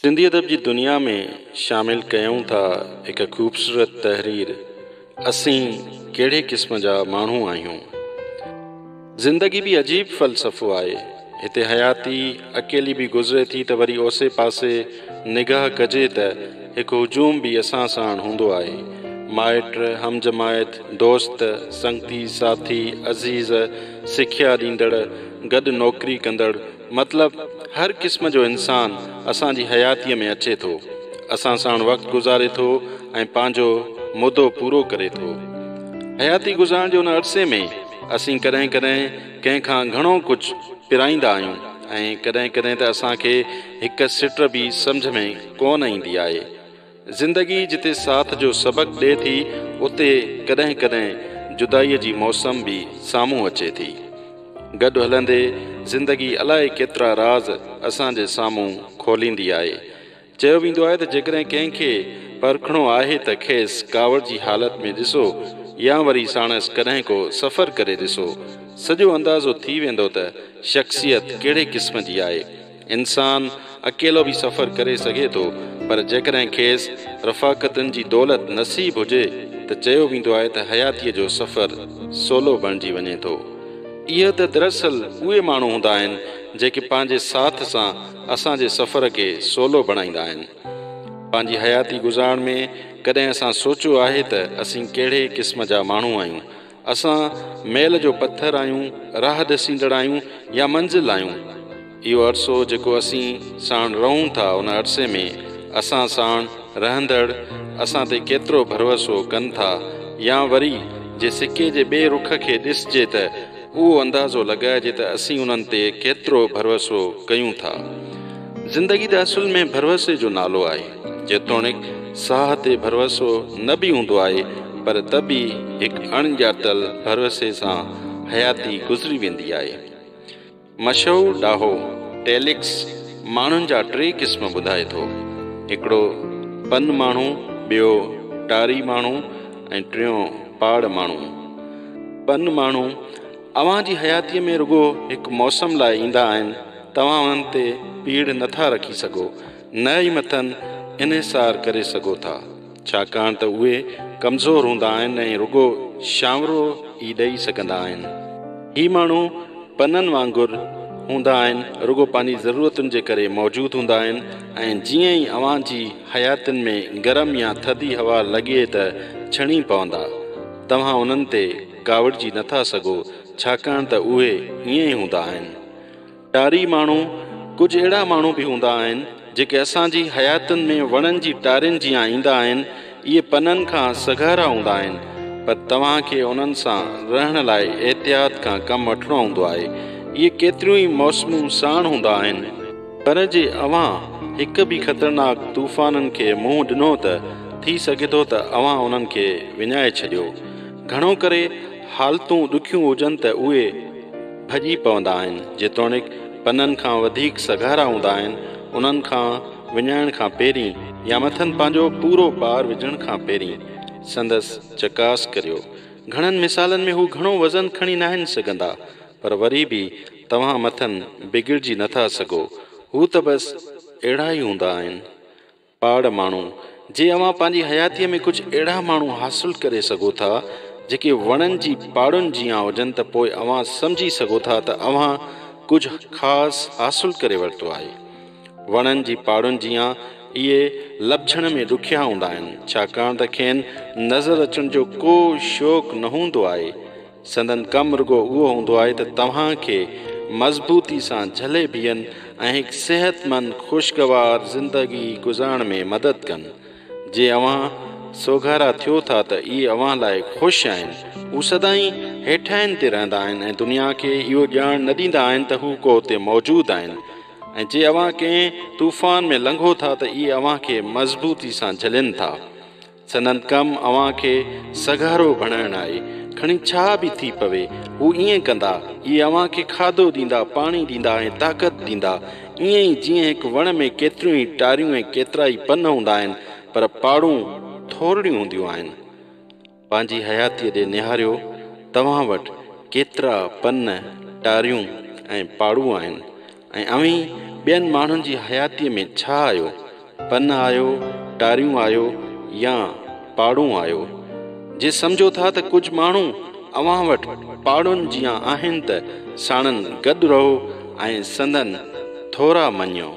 सिंधी अदब जी दुनिया में शामिल कयूं था एक खूबसूरत तहरीर असीं कहिड़े क़िस्म जा माण्हू आहियूं। ज़िंदगी भी अजीब फ़लसफ़ो आहे। हिते हयाती अकेली भी गुज़रे थी त वरी ओसे पासे निगाह कजे त हिकु हुजूम भी असां साण हूंदो आहे। माइट, हमजमायत, दोस्त, संगती साथी, अज़ीज़, सिख्या ॾींदड़, गॾु नौकरी कंदड़, मतलब हर क़िस्म जो इंसान असांजी हयातीअ में अचे थो, असां साण वक़्तु गुज़ारे थो ऐं पंहिंजो मुदो पूरो करे थो। हयाती गुज़ारण जे उन अरसे में असीं कॾहिं कॾहिं कंहिंखां घणो कुझु पिराईंदा आहियूं ऐं कॾहिं कॾहिं त असांखे हिकु सिट भी सम्झ में कोन ईंदी आहे। ज़िंदगी जिते साथ जो सबक़ ॾिए थी, उते कॾहिं कॾहिं जुदाईअ जी मौसम भी साम्हूं अचे थी। गॾु हलंदे ज़िंदगी अलाए केतिरा राज़ असांजे साम्हूं खोलींदी आहे। चयो वेंदो आहे त जेकॾहिं कंहिंखे परखिणो आहे त खेसि कावड़ जी हालत में ॾिसो या वरी साणसि कॾहिं को सफ़र करे ॾिसो, सॼो अंदाज़ो थी वेंदो त शख़्सियत कहिड़े क़िस्म जी आहे। इंसान अकेलो भी सफ़र करे सघे थो, पर जेकॾहिं खेसि रफ़ाक़तुनि जी दौलत नसीब हुजे त चयो वेंदो आहे त हयातीअ जो सफ़र सोलो बणिजी वञे थो। इहे त दरअसल उहे माण्हू हूंदा आहिनि जेके पंहिंजे साथ सां असांजे सफ़र खे सोलो बणाईंदा आहिनि। पंहिंजी हयाती गुज़ारण में कॾहिं असां सोचियो आहे त असीं कहिड़े क़िस्म जा माण्हू आहियूं। असां मेल जो पथर आहियूं, राह ॾसींदड़ आहियूं या मंज़िल आहियूं। इहो अरसो जेको असीं साण रहूं था, उन अरसे में असां साण रहंदड़ असां ते केतिरो भरोसो कनि था, या वरी जे सिके जे ॿिए रुख खे ॾिसजे त उहो अंदाज़ो लॻाइजे त असीं उन्हनि ते केतिरो भरोसो कयूं था। ज़िंदगी त असुल में भरोसे जो नालो आहे, जेतोणीकि साह ते भरोसो न बि हूंदो आहे, पर त बि हिकु अणॼातल भरोसे सां हयाती गुज़री वेंदी आहे। मशहूरु ॾाहो टेलिक्स माण्हुनि जा टे क़िस्म ॿुधाए थो। हिकिड़ो पन माण्हू, ॿियो टारी माण्हू ऐं टियों पाड़ माण्हू। पन माण्हू अव्हां जी हयातीअ में रुगो हिकु मौसम लाइ ईंदा आहिनि। तव्हां उन्हनि ते पीड़ नथा रखी सघो, न ई मथनि इन्हिसार करे सघो था, छाकाणि त उहे कमज़ोर हूंदा आहिनि ऐं रुगो शावरो ई ॾेई सघंदा आहिनि। ही माण्हू पननि वांगुरु हूंदा आहिनि, रुगो पंहिंजी ज़रूरतुनि जे करे मौजूदु हूंदा आहिनि, ऐं जीअं ई अव्हां जी हयातियुनि में गरम या थधी हवा लॻे त छणी पवंदा, तव्हां उन्हनि ते कावड़िजी नथा सघो, छाकाणि त उहे ईअं ई हूंदा आहिनि। टारी माण्हू कुझु अहिड़ा माण्हू बि हूंदा आहिनि जेके असांजी हयातियुनि में वणनि जी टारियुनि जीअं ईंदा आहिनि। इहे पननि खां सघारा हूंदा आहिनि, पर तव्हांखे उन्हनि सां रहण लाइ एहतियात खां कमु वठिणो हूंदो आहे। इहे केतिरियूं ई मौसमूं साण हूंदा आहिनि, पर जे अव्हां हिकु बि ख़तरनाक तूफ़ाननि खे मुंहुं ॾिनो त थी सघे थो त अव्हां उन्हनि खे विञाए छॾियो। घणो करे हालतूं ॾुखियूं हुजनि त उहे भॼी पवंदा आहिनि, जेतोणीकि पननि खां वधीक सघारा हूंदा आहिनि। उन्हनि खां विञाइण खां पहिरीं या मथनि पंहिंजो पूरो पार विझण खां पहिरीं संदसि चकास करियो। घणनि मिसालनि में हू घणो वज़न खणी न आहिनि सघंदा, पर वरी बि तव्हां मथनि बिगड़जी नथा सघो। हू त बसि अहिड़ा ई हूंदा आहिनि। पाड़ माण्हू जे अव्हां पंहिंजी हयातीअ में कुझु अहिड़ा माण्हू हासिलु करे सघो था जेके वणनि जी पाड़ुनि जीअं हुजनि, त पोइ अव्हां सम्झी सघो था त अव्हां कुझु ख़ासि हासिलु करे वरितो आहे। वणनि जी पाड़ुनि जीअं इहे लभझण में ॾुखिया हूंदा आहिनि, छाकाणि त खेनि नज़र अचण जो को शौक़ु न हूंदो आहे। संदन कमु रुगो उहो हूंदो आहे त तव्हांखे मज़बूती सां झले बीहनि ऐं हिकु सिहतमंद ख़ुशगवार ज़िंदगी गुज़ारण में मदद कनि। जे अव्हां सोघारा थियो था त इहे अव्हां लाइ ख़ुशि आहिनि। हू सदाईं हेठाइनि ते रहंदा आहिनि ऐं दुनिया खे इहो ॼाण न ॾींदा आहिनि त हू को हुते मौजूदु आहिनि। ऐं जे अव्हां कंहिं तूफ़ान में लंघो था त इहे अव्हां खे मज़बूती सां झलनि था। संदन कमु अव्हां खे सघारो बणाइणु आहे। खणी छा बि थी पवे हू ईअं कंदा। इहे अव्हां खे खाधो ॾींदा, पाणी ॾींदा ऐं ताक़त ॾींदा। ईअं ई जीअं हिकु वण में केतिरियूं ई टारियूं ऐं केतिरा ई पन हूंदा आहिनि, पर पाड़ूं थोरियूं हूंदियूं आहिनि। पंहिंजी हयातीअ ॾे निहारियो, तव्हां वटि केतिरा पन, टारियूं ऐं पाड़ूं आहिनि, ऐं अव्हीं ॿियनि माण्हुनि जी हयातीअ में छा आहियो। पन आयो, टारियूं आयो या पाड़ूं आयो। जे सम्झो था त कुझु माण्हू अव्हां वटि पाड़ुनि जीअं आहिनि त साणनि गॾु रहो ऐं संदन थोरा मञियो।